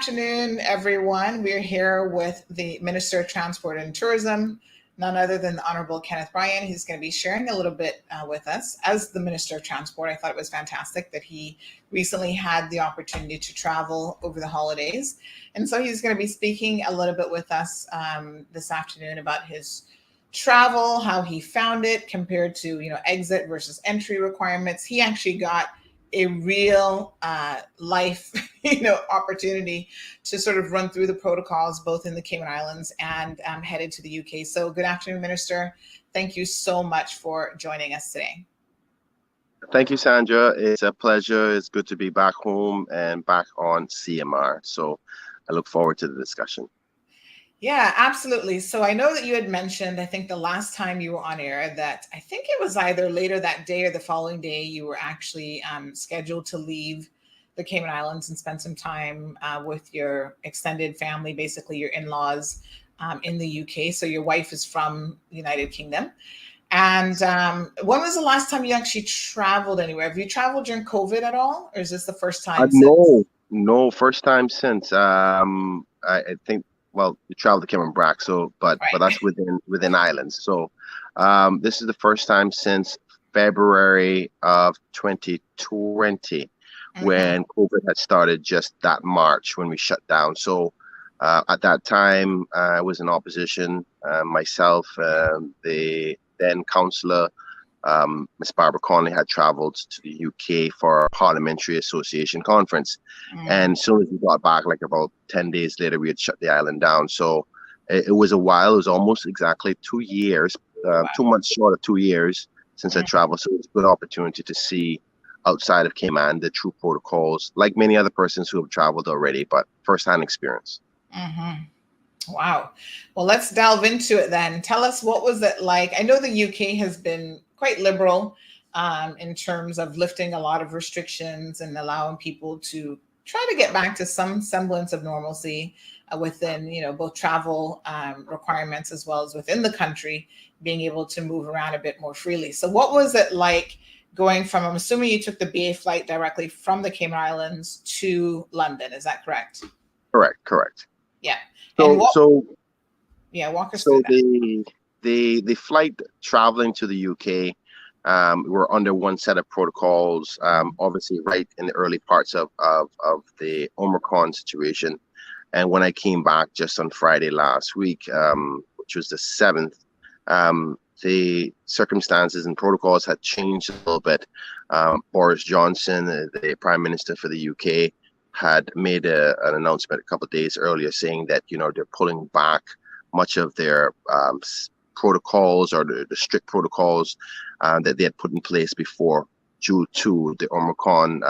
afternoon, everyone. We're here with the Minister of Transport and Tourism, none other than the Honorable Kenneth Bryan. He's going to be sharing a little bit with us as the Minister of Transport. I thought it was fantastic that he recently had the opportunity to travel over the holidays. And so he's going to be speaking a little bit with us this afternoon about his travel, how he found it compared to, exit versus entry requirements. He actually got a real life, opportunity to sort of run through the protocols, both in the Cayman Islands and headed to the UK. So good afternoon, Minister. Thank you so much for joining us today. Thank you, Sandra. It's a pleasure. It's good to be back home and back on CMR. So I look forward to the discussion. Yeah, absolutely. So I know that you had mentioned, I think the last time you were on air, that I think it was either later that day or the following day, you were actually scheduled to leave the Cayman Islands and spend some time with your extended family, basically your in-laws in the UK. So your wife is from the United Kingdom. And when was the last time you actually traveled anywhere? Have you traveled during COVID at all? Or is this the first time since? No, first time since. I think. Well, we traveled to Cayman Brac, but that's within islands. So this is the first time since February of 2020 when COVID had started, just that March when we shut down. So at that time, I was in opposition. Myself, the then councillor, Miss Barbara Conley, had traveled to the UK for a Parliamentary Association conference. And as soon as we got back, like about 10 days later, we had shut the island down. So it was a while. It was almost exactly 2 years, 2 months short of 2 years since I traveled. So it was a good opportunity to see outside of Cayman the true protocols, like many other persons who have traveled already, but first-hand experience. Wow. Well, let's delve into it then. Tell us, what was it like? I know the UK has been quite liberal in terms of lifting a lot of restrictions and allowing people to try to get back to some semblance of normalcy within, both travel requirements as well as within the country, being able to move around a bit more freely. So what was it like going from, I'm assuming you took the BA flight directly from the Cayman Islands to London. Is that correct? Correct. Yeah. Walk us through that. The flight traveling to the UK, we're under one set of protocols, obviously right in the early parts of the Omicron situation. And when I came back just on Friday last week, which was the 7th, the circumstances and protocols had changed a little bit. Boris Johnson, the Prime Minister for the UK, had made an announcement a couple of days earlier saying that, they're pulling back much of their protocols or the strict protocols that they had put in place before due to the Omicron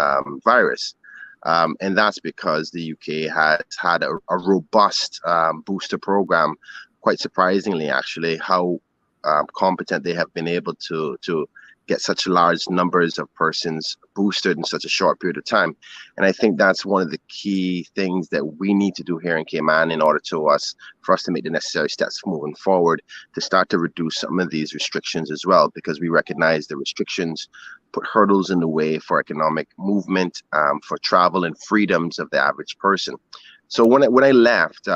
virus. And that's because the UK has had a robust booster program. Quite surprisingly, actually, how competent they have been able to get such large numbers of persons boosted in such a short period of time. And I think that's one of the key things that we need to do here in Cayman in order for us to make the necessary steps moving forward to start to reduce some of these restrictions as well, because we recognize the restrictions put hurdles in the way for economic movement, for travel and freedoms of the average person. So when I left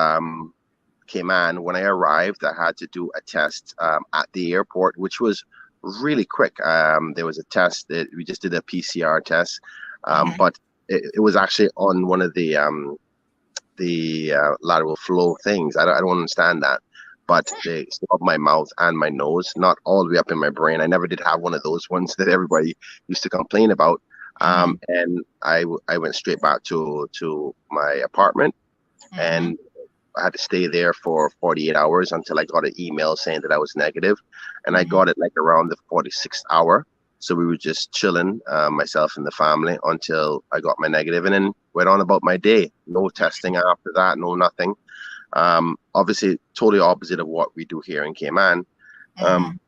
Cayman, when I arrived, I had to do a test at the airport, which was really quick. There was a test that we just did a PCR test, but it was actually on one of the lateral flow things. I don't understand that, but they stopped my mouth and my nose, not all the way up in my brain. I never did have one of those ones that everybody used to complain about. And I went straight back to my apartment, and I had to stay there for 48 hours until I got an email saying that I was negative. And I got it like around the 46th hour. So we were just chilling, myself and the family, until I got my negative, and then went on about my day. No testing after that, no nothing. Obviously, totally opposite of what we do here in Cayman. And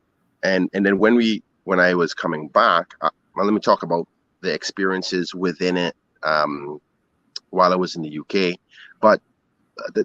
then when I was coming back, well, let me talk about the experiences within it while I was in the UK. But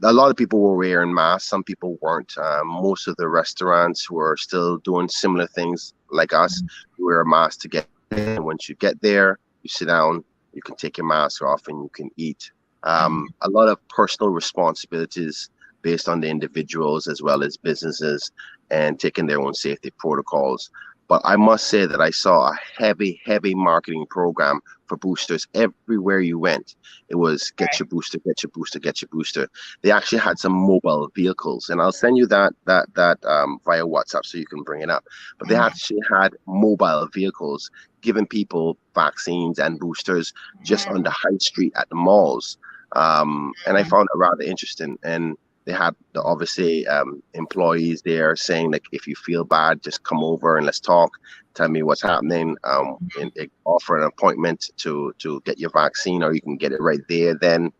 a lot of people were wearing masks. Some people weren't. Most of the restaurants were still doing similar things like us. You wear a mask to get in. Once you get there, you sit down, you can take your mask off and you can eat. Mhm. A lot of personal responsibilities based on the individuals as well as businesses and taking their own safety protocols. But I must say that I saw a heavy marketing program for boosters everywhere you went. It was get Right. your booster, get your booster, get your booster. They actually had some mobile vehicles, and I'll send you that via WhatsApp so you can bring it up. But they Mhm. actually had mobile vehicles giving people vaccines and boosters just on the high street at the malls. And I Mhm. found it rather interesting. And they had obviously employees there saying like, if you feel bad, just come over and let's talk. Tell me what's happening. And offer an appointment to get your vaccine, or you can get it right there. Then,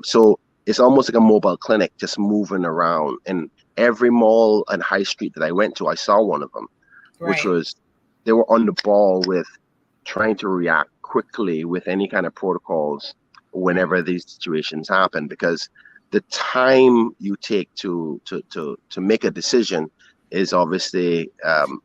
so it's almost like a mobile clinic, just moving around. And every mall and high street that I went to, I saw one of them, which Right. was they were on the ball with trying to react quickly with any kind of protocols whenever these situations happen, because the time you take to make a decision is obviously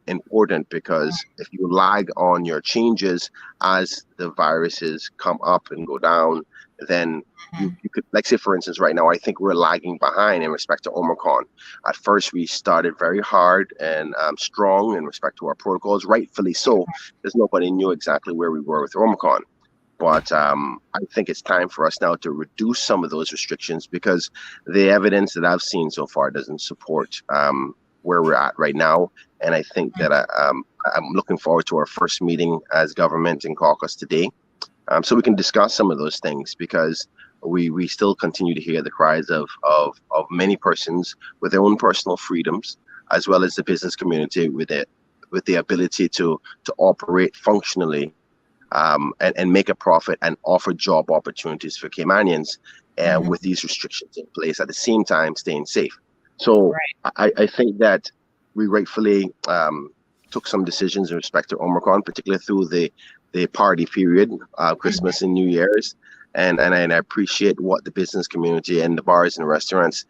important, because if you lag on your changes as the viruses come up and go down, then Mhm. you could, like, say for instance, right now I think we're lagging behind in respect to Omicron. At first we started very hard and strong in respect to our protocols, rightfully so, because nobody knew exactly where we were with Omicron. But I think it's time for us now to reduce some of those restrictions, because the evidence that I've seen so far doesn't support where we're at right now. And I think that I'm looking forward to our first meeting as government in caucus today, so we can discuss some of those things, because we still continue to hear the cries of many persons with their own personal freedoms, as well as the business community with the ability to operate functionally, and make a profit and offer job opportunities for Caymanians with Mhm. these restrictions in place, at the same time staying safe. So Right. I think that we rightfully took some decisions in respect to Omicron, particularly through the party period, Mhm. Christmas and New Year's. And I appreciate what the business community and the bars and restaurants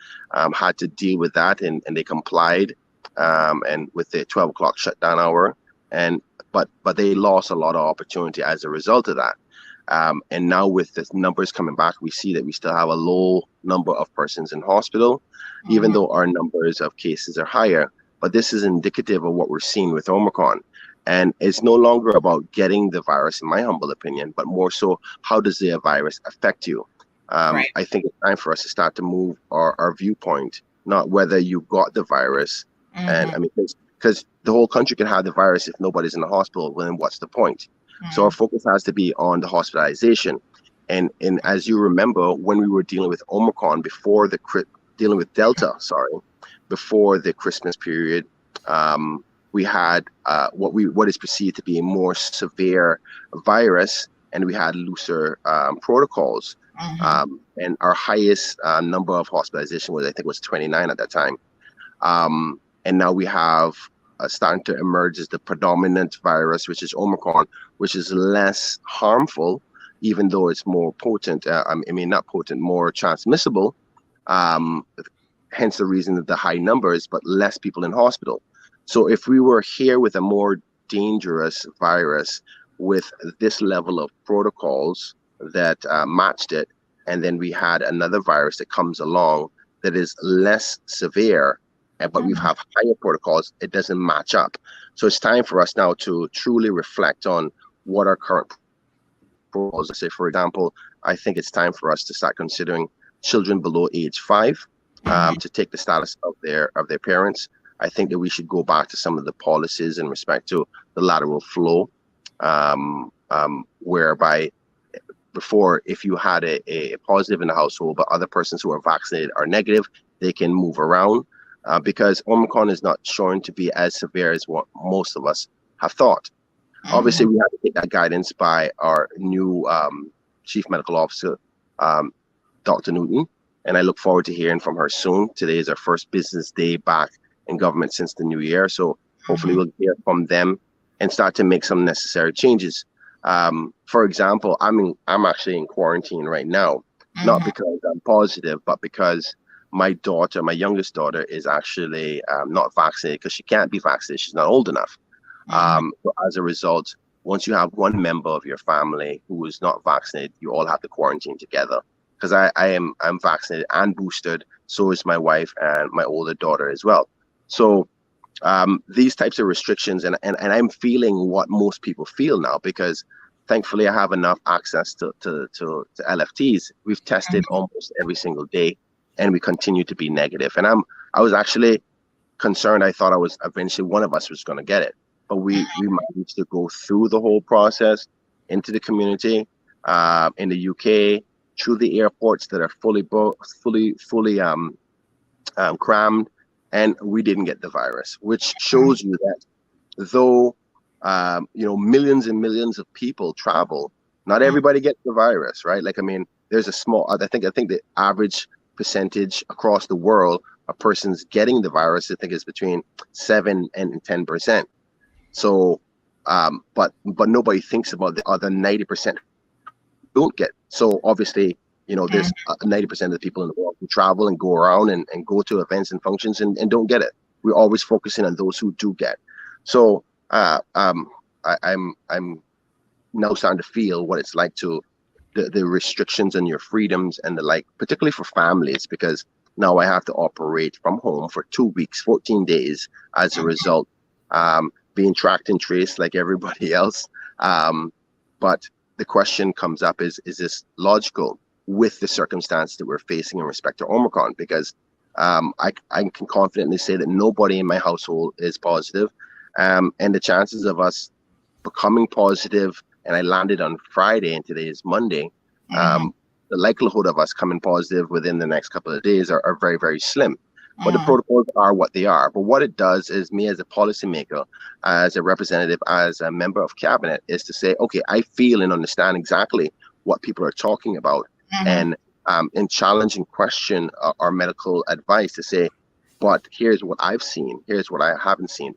had to deal with that, and they complied, and with the 12 o'clock shutdown hour. And but they lost a lot of opportunity as a result of that. And now with the numbers coming back, we see that we still have a low number of persons in hospital, even Mhm. though our numbers of cases are higher. But this is indicative of what we're seeing with Omicron. And it's no longer about getting the virus, in my humble opinion, but more so, how does the virus affect you? Right. I think it's time for us to start to move our viewpoint, not whether you got the virus. And Mhm. I mean, because the whole country can have the virus if nobody's in the hospital, well, then what's the point? So our Mhm. focus has to be on the hospitalization. And as you remember, when we were dealing with Omicron before dealing with Delta, sorry, before the Christmas period, we had what is perceived to be a more severe virus, and we had looser protocols. Mhm. And our highest number of hospitalization was, I think, was 29 at that time. And now we have starting to emerge as the predominant virus, which is Omicron, which is less harmful, even though it's more potent. I mean, not potent, more transmissible. Um, Hence the reason that the high numbers, but less people in hospital. So if we were here with a more dangerous virus with this level of protocols that matched it, and then we had another virus that comes along that is less severe, but we Mhm. have higher protocols, it doesn't match up. So it's time for us now to truly reflect on what our current protocols. Say, for example, I think it's time for us to start considering children below age 5 Mhm. to take the status of their parents. I think that we should go back to some of the policies in respect to the lateral flow, whereby before, if you had a positive in the household, but other persons who are vaccinated are negative, they can move around, because Omicron is not shown to be as severe as what most of us have thought. Obviously, Mhm. we have to take that guidance by our new chief medical officer, um, Dr. Newton, and I look forward to hearing from her soon. Today is our first business day back in government since the new year, so hopefully Mhm. we'll hear from them and start to make some necessary changes. For example, I'm actually in quarantine right now, not Mhm. because I'm positive, but because my daughter, my youngest daughter, is actually not vaccinated, because she can't be vaccinated. She's not old enough. Mhm. So as a result, once you have one member of your family who is not vaccinated, you all have to quarantine together, because I'm vaccinated and boosted. So is my wife and my older daughter as well. So these types of restrictions, and I'm feeling what most people feel now, because thankfully I have enough access to LFTs. We've tested almost every single day, and we continue to be negative. And I was actually concerned. I thought I was eventually one of us was going to get it, but we managed to go through the whole process into the community, in the UK, through the airports that are fully booked, fully crammed, and we didn't get the virus, which shows you that though millions and millions of people travel, not everybody gets the virus, right? Like, I mean, there's a small, I think the average percentage across the world of persons getting the virus, I think, is between 7 and 10%. So but nobody thinks about the other 90% don't get. So obviously, there's 90% of the people in the world who travel and go around and go to events and functions and don't get it. We're always focusing on those who do get. So I'm now starting to feel what it's like to the restrictions on your freedoms and the like, particularly for families, because now I have to operate from home for 2 weeks, 14 days as a result, being tracked and traced like everybody else. But the question comes up, is this logical with the circumstance that we're facing in respect to Omicron? Because I can confidently say that nobody in my household is positive. And the chances of us becoming positive, and I landed on Friday and today is Monday, the likelihood of us coming positive within the next couple of days are very, very slim. But the protocols are what they are. But what it does is, me as a policymaker, as a representative, as a member of cabinet, is to say, okay, I feel and understand exactly what people are talking about, and challenge and question our medical advice to say, but here's what I've seen, here's what I haven't seen.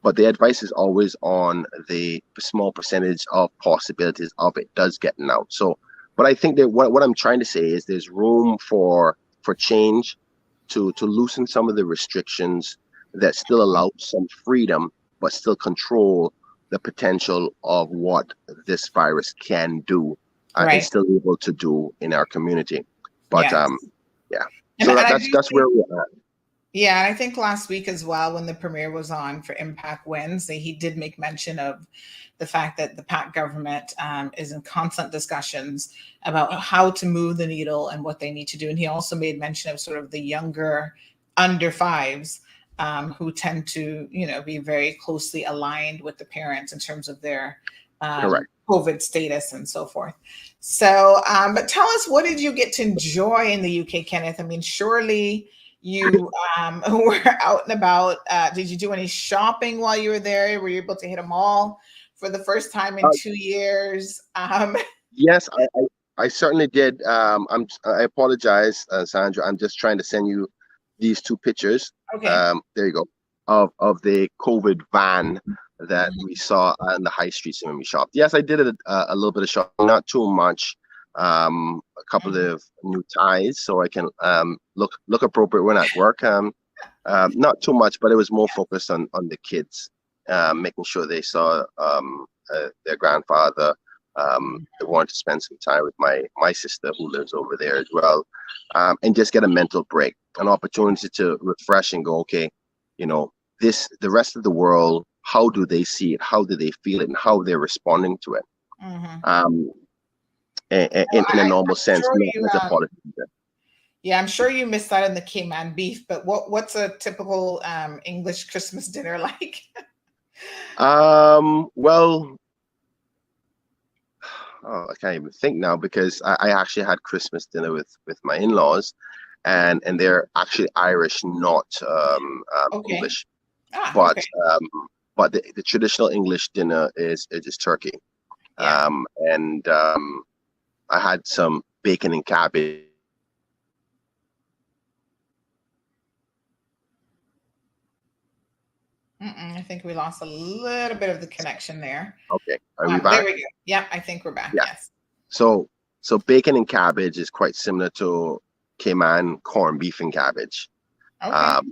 But the advice is always on the small percentage of possibilities of it does getting out. So, but I think that what I'm trying to say is there's room for change, to loosen some of the restrictions that still allow some freedom, but still control the potential of what this virus can do, and still able to do in our community. But yeah, so that's where we're at. Yeah, and I think last week as well, when the premier was on for Impact Wednesday, he did make mention of the fact that the PAC government is in constant discussions about how to move the needle and what they need to do. And he also made mention of sort of the younger under fives who tend to, be very closely aligned with the parents in terms of their COVID status and so forth. So, but tell us, what did you get to enjoy in the UK, Kenneth? I mean, surely you were out and about. Did you do any shopping while you were there? Were you able to hit a mall for the first time in 2 years? Yes, I certainly did. I apologize, Sandra. I'm just trying to send you these two pictures. Okay. There you go. Of the COVID van that we saw on the high streets when we shopped. Yes, I did a little bit of shopping, not too much. A couple of new ties so I can look appropriate when at work. Not too much, but it was more focused on the kids, making sure they saw their grandfather. They wanted to spend some time with my sister who lives over there as well, and just get a mental break, an opportunity to refresh and go, okay, the rest of the world, how do they see it? How do they feel it? And how they're responding to it? In a normal sense, sure as a politician. Yeah, I'm sure you missed out on the Cayman beef, but what's a typical English Christmas dinner like? Well, I can't even think now, because I actually had Christmas dinner with my in-laws, and they're actually Irish, not English. But but the traditional English dinner is turkey, and I had some bacon and cabbage. I think we lost a little bit of the connection there. Okay, are we back? There we go. Yeah, I think we're back. Yeah. Yes. So bacon and cabbage is quite similar to Cayman corned beef and cabbage, but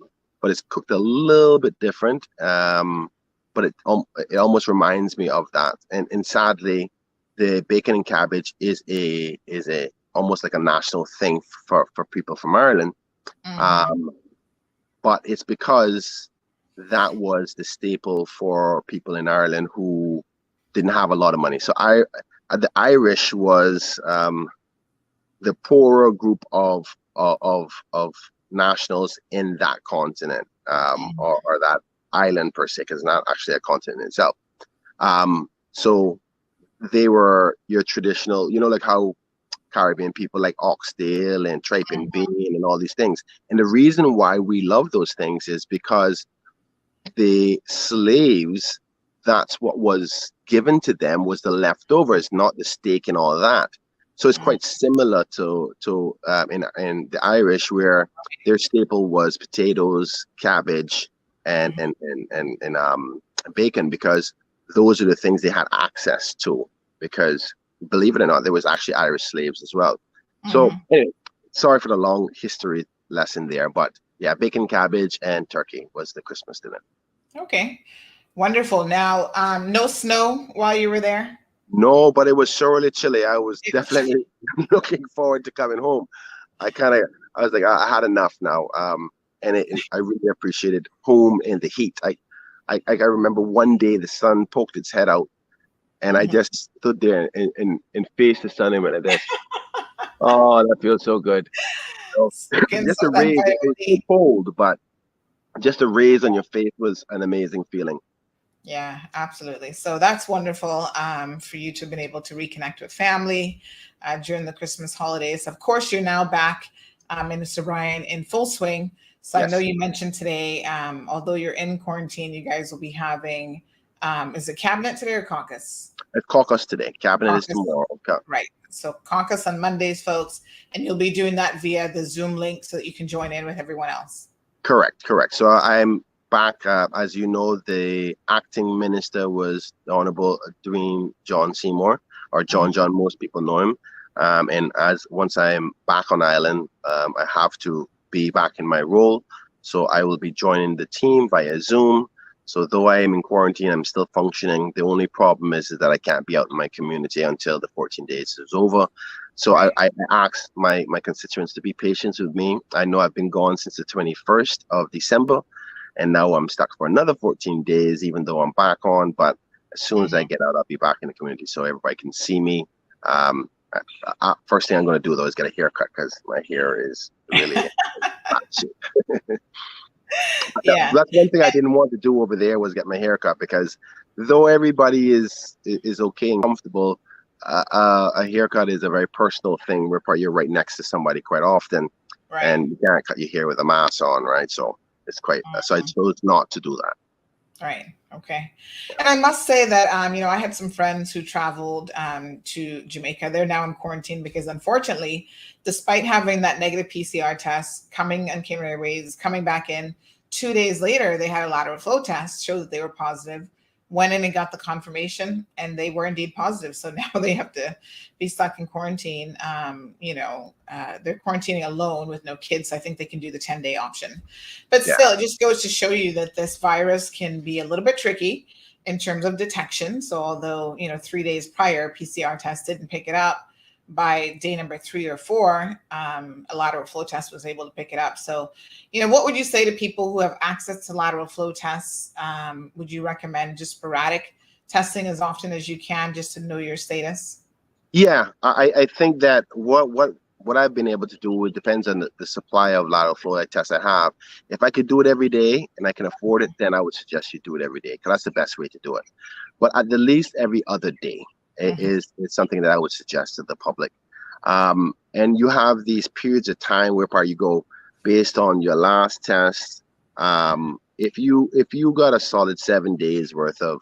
it's cooked a little bit different. But it almost reminds me of that. And sadly, the bacon and cabbage is a almost like a national thing for people from Ireland. Mm-hmm. Um, but it's because that was the staple for people in Ireland who didn't have a lot of money. So the Irish was the poorer group of nationals in that continent, or that island per se, because it's not actually a continent itself. So they were your traditional, like how Caribbean people like oxtail and tripe and bean and all these things. And the reason why we love those things is because the slaves, that's what was given to them, was the leftovers, not the steak and all of that. So it's quite similar to in the Irish, where their staple was potatoes, cabbage, and bacon, because those are the things they had access to. Because believe it or not, there was actually Irish slaves as well. So anyway, sorry for the long history lesson there, but yeah, bacon, cabbage, and turkey was the Christmas dinner. Okay, wonderful. Now, no snow while you were there? No, but it was surely chilly. I was definitely looking forward to coming home. I was like, I had enough now. And I really appreciated home and the heat. I remember one day the sun poked its head out, and I just stood there and faced the sun and went like this. Oh, that feels so good. So, just a raise. It was so cold, but just a raise on your face was an amazing feeling. Yeah, absolutely. So that's wonderful for you to have been able to reconnect with family during the Christmas holidays. Of course, you're now back, Minister Bryan, in full swing. So yes. I know you mentioned today, although you're in quarantine, you guys will be having, is it cabinet today or caucus? It's caucus today. Cabinet is tomorrow. Okay. Right. So caucus on Mondays, folks. And you'll be doing that via the Zoom link so that you can join in with everyone else. Correct. So I'm back. As you know, the acting minister was the Honorable Dwayne John Seymour, or John. Most people know him. And once I am back on Ireland, I have to be back in my role. So I will be joining the team via Zoom. So though I am in quarantine, I'm still functioning. The only problem is that I can't be out in my community until the 14 days is over. So I asked my constituents to be patient with me. I know I've been gone since the 21st of December, and now I'm stuck for another 14 days, even though I'm back on. But as soon as I get out, I'll be back in the community so everybody can see me. First thing I'm going to do, though, is get a haircut, because my hair is really yeah. That's one thing I didn't want to do over there, was get my haircut, because though everybody is okay and comfortable, a haircut is a very personal thing where you're right next to somebody quite often, and you can't cut your hair with a mask on, right? So it's quite so I chose not to do that. Right. Okay. And I must say that, I had some friends who traveled to Jamaica. They're now in quarantine because, unfortunately, despite having that negative PCR test, coming on Cayman Airways, coming back in, 2 days later, they had a lateral flow test, showed that they were positive, went in and got the confirmation, and they were indeed positive. So now they have to be stuck in quarantine. They're quarantining alone with no kids. I think they can do the 10-day option. But still, it just goes to show you that this virus can be a little bit tricky in terms of detection. So although, 3 days prior, PCR test didn't pick it up, by day number 3 or 4, a lateral flow test was able to pick it up. So, what would you say to people who have access to lateral flow tests? Would you recommend just sporadic testing as often as you can, just to know your status? Yeah, I think that what I've been able to do, it depends on the supply of lateral flow tests I have. If I could do it every day and I can afford it, then I would suggest you do it every day, because that's the best way to do it. But at the least every other day is something that I would suggest to the public. And you have these periods of time where you go based on your last test. If you got a solid 7 days worth of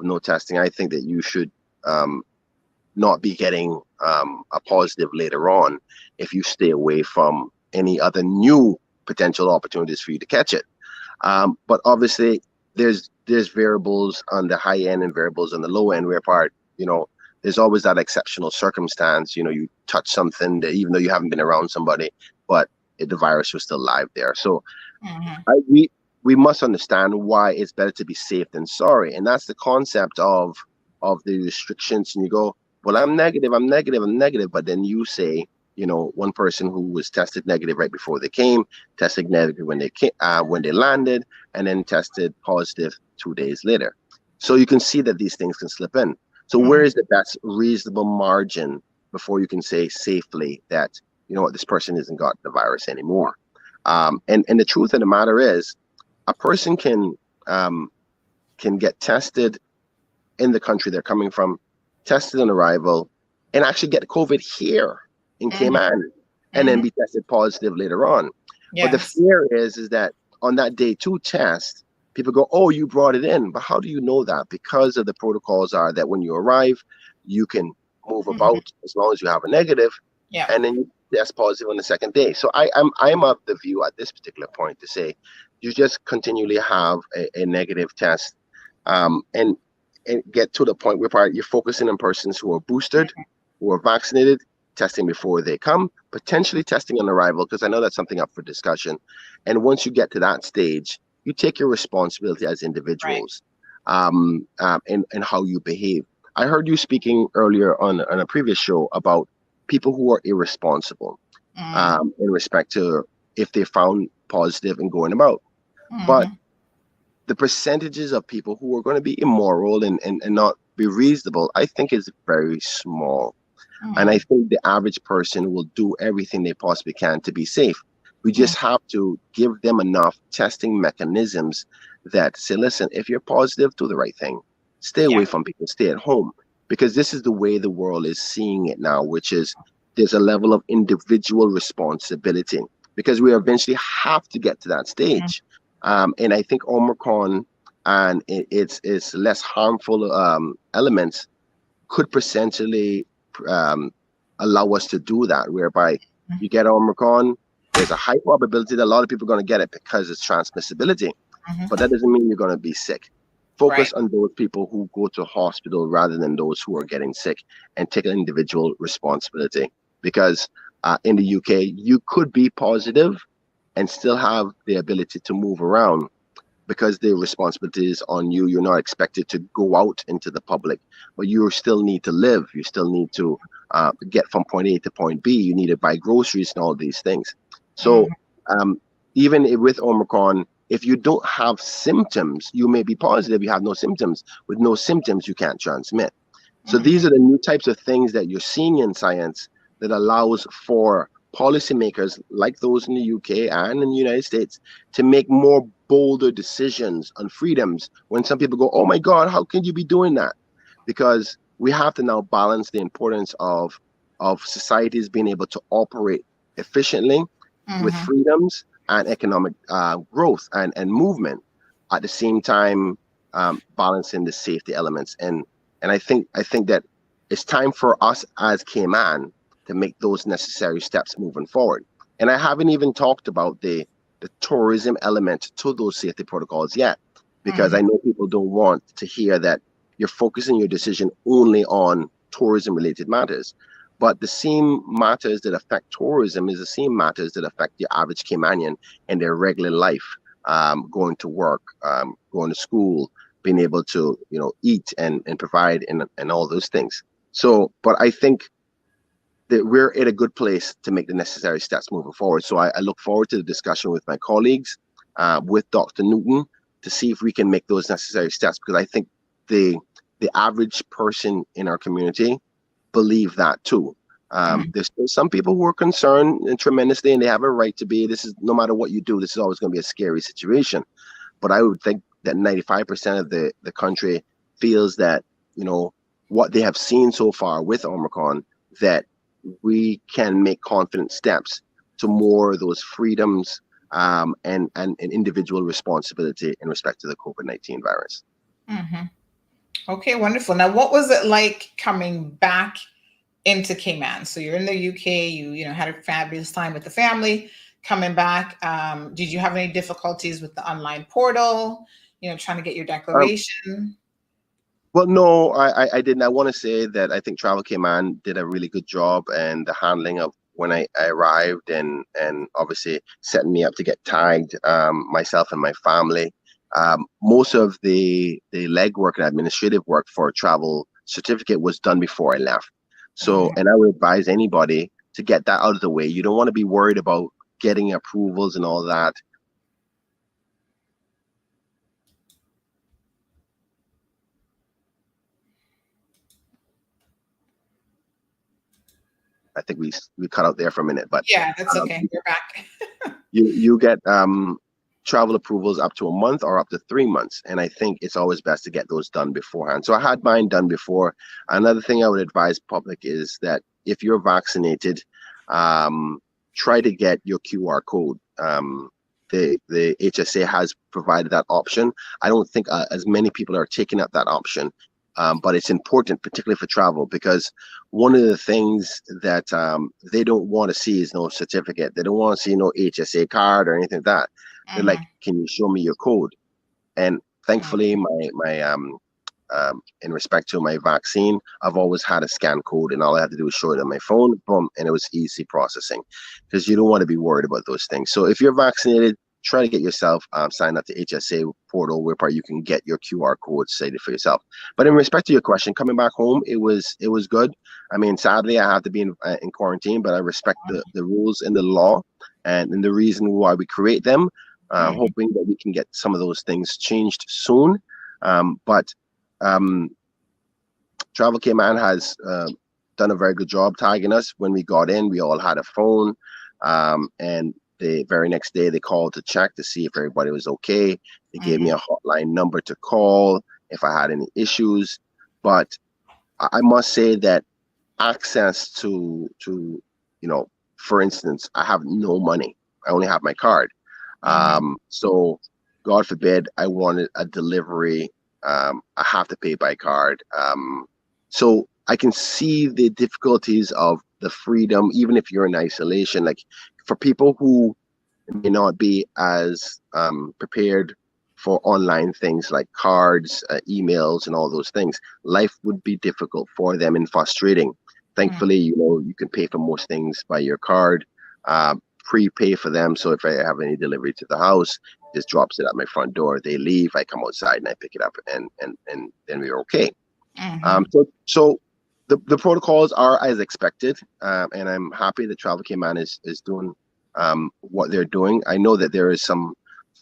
no testing, I think that you should not be getting a positive later on if you stay away from any other new potential opportunities for you to catch it. But obviously there's variables on the high end and variables on the low end, where there's always that exceptional circumstance. You touch something that, even though you haven't been around somebody, but the virus was still live there. So we must understand why it's better to be safe than sorry. And that's the concept of the restrictions. And you go, well, I'm negative. But then you say one person who was tested negative right before they came, tested negative when they landed, and then tested positive 2 days later. So you can see that these things can slip in. So where is the best reasonable margin before you can say safely that, this person hasn't got the virus anymore? And the truth of the matter is, a person can get tested in the country they're coming from, tested on arrival, and actually get COVID here in Cayman, and then be tested positive later on. Yes. But the fear is that on that day 2 test, people go, "Oh, you brought it in." But how do you know that? Because of the protocols are that when you arrive, you can move about as long as you have a negative, and then you test positive on the second day. So I'm of the view at this particular point to say, you just continually have a negative test, and get to the point where you're focusing on persons who are boosted, who are vaccinated, testing before they come, potentially testing on arrival, because I know that's something up for discussion. And once you get to that stage, you take your responsibility as individuals, and how you behave. I heard you speaking earlier on a previous show about people who are irresponsible, in respect to if they found positive and going about. But the percentages of people who are going to be immoral and not be reasonable, I think is very small. And I think the average person will do everything they possibly can to be safe. We just have to give them enough testing mechanisms that say, listen, if you're positive, do the right thing. Stay away from people, stay at home. Because this is the way the world is seeing it now, which is there's a level of individual responsibility, because we eventually have to get to that stage. And I think Omicron and its less harmful elements could potentially allow us to do that, whereby you get Omicron, there's a high probability that a lot of people are going to get it because it's transmissibility, but that doesn't mean you're going to be sick. Focus on those people who go to hospital rather than those who are getting sick, and take an individual responsibility. Because in the UK, you could be positive and still have the ability to move around, because the responsibility is on you. You're not expected to go out into the public, but you still need to live. You still need to get from point A to point B. You need to buy groceries and all these things. So even with Omicron, if you don't have symptoms, you may be positive, you have no symptoms. With no symptoms, you can't transmit. So these are the new types of things that you're seeing in science that allows for policymakers like those in the UK and in the United States to make more bolder decisions on freedoms, when some people go, "Oh my God, how can you be doing that?" Because we have to now balance the importance of societies being able to operate efficiently with freedoms and economic growth and movement, at the same time balancing the safety elements. And I think that it's time for us as Cayman to make those necessary steps moving forward. And I haven't even talked about the tourism element to those safety protocols yet, because I know people don't want to hear that you're focusing your decision only on tourism related matters. But the same matters that affect tourism is the same matters that affect the average Caymanian in their regular life, going to work, going to school, being able to eat and provide and all those things. So, but I think that we're in a good place to make the necessary steps moving forward. So I look forward to the discussion with my colleagues, with Dr. Newton, to see if we can make those necessary steps, because I think the average person in our community believe that too. There's still some people who are concerned tremendously, and they have a right to be. This is, no matter what you do, this is always going to be a scary situation. But I would think that 95% of the country feels that, what they have seen so far with Omicron, that we can make confident steps to more of those freedoms, and individual responsibility in respect to the COVID-19 virus. Okay, wonderful. Now, what was it like coming back into Cayman? So you're in the UK, you had a fabulous time with the family. Coming back, did you have any difficulties with the online portal, trying to get your declaration? Well, no, I didn't. I want to say that I think Travel Cayman did a really good job, and the handling of when I arrived, and obviously setting me up to get tagged, myself and my family. Most of the legwork and administrative work for a travel certificate was done before I left. So, and I would advise anybody to get that out of the way. You don't want to be worried about getting approvals and all that. I think we cut out there for a minute, but Yeah, that's okay. You're back. you get travel approvals up to a month or up to 3 months, and I think it's always best to get those done beforehand. So I had mine done before. Another thing I would advise public is that if you're vaccinated, try to get your QR code. The HSA has provided that option. I don't think as many people are taking up that option, but it's important, particularly for travel, because one of the things that they don't want to see is no certificate. They don't want to see no HSA card or anything like that. They're like, can you show me your code? And thankfully, in respect to my vaccine, I've always had a scan code, and all I had to do was show it on my phone, boom, and it was easy processing, because you don't want to be worried about those things. So if you're vaccinated, try to get yourself signed up to HSA portal, where you can get your QR code stated for yourself. But in respect to your question, coming back home, it was good. I mean, sadly, I have to be in quarantine, but I respect the rules and the law, and the reason why we create them. Hoping that we can get some of those things changed soon. But Travel Cayman has done a very good job tagging us. When we got in, we all had a phone, and the very next day they called to check to see if everybody was okay. They gave me a hotline number to call if I had any issues. But I must say that access to for instance, I have no money. I only have my card. So God forbid I wanted a delivery. I have to pay by card. So I can see the difficulties of the freedom, even if you're in isolation. Like, for people who may not be as prepared for online things like cards, emails, and all those things, life would be difficult for them and frustrating. Thankfully, you can pay for most things by your card. Prepay for them. So if I have any delivery to the house, just drops it at my front door. They leave, I come outside and I pick it up, and then we're okay. So the protocols are as expected, and I'm happy that Travel Cayman is doing what they're doing. I know that there is some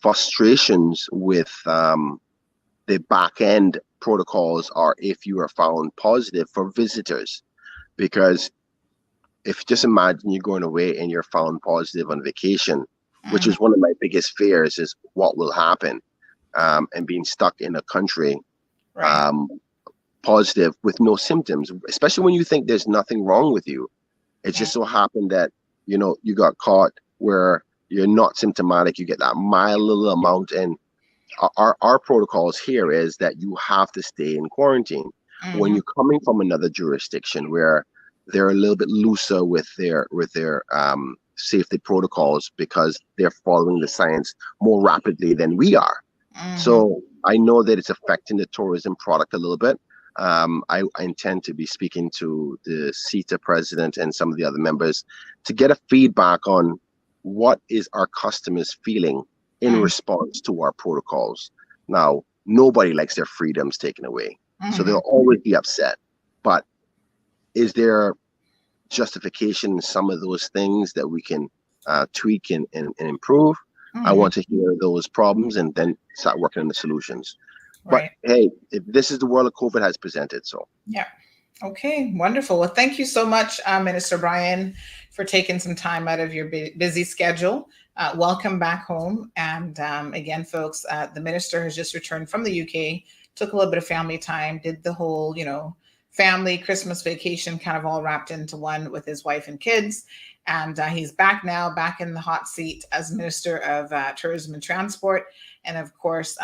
frustrations with the back end protocols, or if you are found positive for visitors, because if just imagine you're going away and you're found positive on vacation, which is one of my biggest fears, is what will happen, and being stuck in a country positive with no symptoms, especially when you think there's nothing wrong with you. It just so happened that you got caught where you're not symptomatic, you get that mild little amount. And our protocols here is that you have to stay in quarantine. When you're coming from another jurisdiction where they're a little bit looser with their safety protocols, because they're following the science more rapidly than we are. So I know that it's affecting the tourism product a little bit. I intend to be speaking to the CETA president and some of the other members to get a feedback on what is our customers feeling in response to our protocols. Now, nobody likes their freedoms taken away, so they'll always be upset. But is there justification in some of those things that we can tweak and improve? I want to hear those problems and then start working on the solutions. But hey, this is the world of COVID has presented. So yeah. Okay, wonderful. Well, thank you so much, Minister Bryan, for taking some time out of your busy schedule. Welcome back home. And again, folks, the minister has just returned from the UK, took a little bit of family time, did the whole, family Christmas vacation kind of all wrapped into one with his wife and kids. And he's back now, back in the hot seat as Minister of Tourism and Transport. And of course,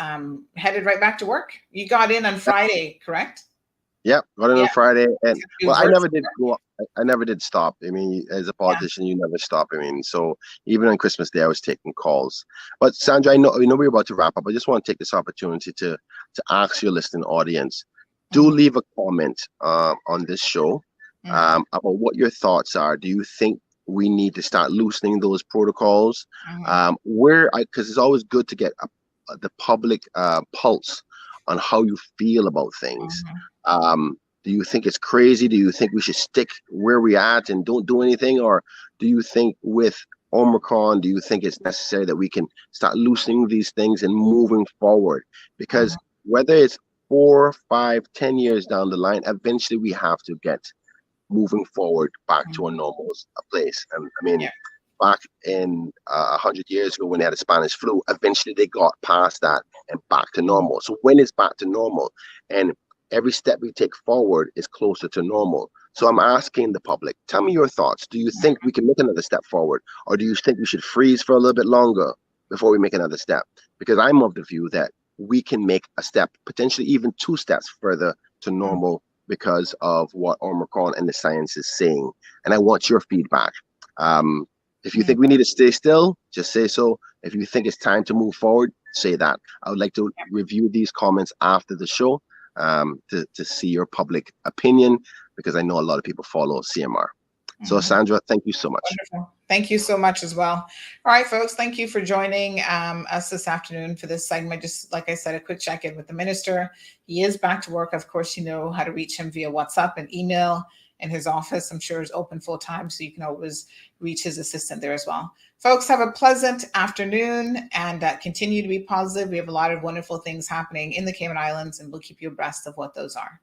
headed right back to work. You got in on Friday, correct? Yeah, got in on Friday, and well, I never did go. I never did stop. I mean, as a politician, you never stop. I mean, so even on Christmas Day, I was taking calls. But Sandra, I know we're about to wrap up. I just want to take this opportunity to ask your listening audience, do leave a comment on this show about what your thoughts are. Do you think we need to start loosening those protocols? Because it's always good to get the public pulse on how you feel about things. Do you think it's crazy? Do you think we should stick where we at and don't do anything? Or do you think with Omicron, do you think it's necessary that we can start loosening these things and moving forward? Because whether it's 4, 5, 10 years down the line, eventually we have to get moving forward back to a normal place. And I mean, Yeah. back in 100 years ago when they had the Spanish flu, eventually they got past that and back to normal. So when it's back to normal, and every step we take forward is closer to normal. So I'm asking the public, tell me your thoughts. Do you think we can make another step forward, or do you think we should freeze for a little bit longer before we make another step? Because I'm of the view that we can make a step, potentially even 2 steps further to normal because of what Omicron and the science is saying. And I want your feedback. If you think we need to stay still, just say so. If you think it's time to move forward, say that. I would like to review these comments after the show to see your public opinion, because I know a lot of people follow CMR. So Sandra, thank you so much. Wonderful. Thank you so much as well. All right, folks, thank you for joining us this afternoon for this segment. Just like I said, a quick check-in with the minister. He is back to work. Of course, you know how to reach him via WhatsApp and email, and his office, I'm sure, is open full time, so you can always reach his assistant there as well. Folks, have a pleasant afternoon and continue to be positive. We have a lot of wonderful things happening in the Cayman Islands, and we'll keep you abreast of what those are.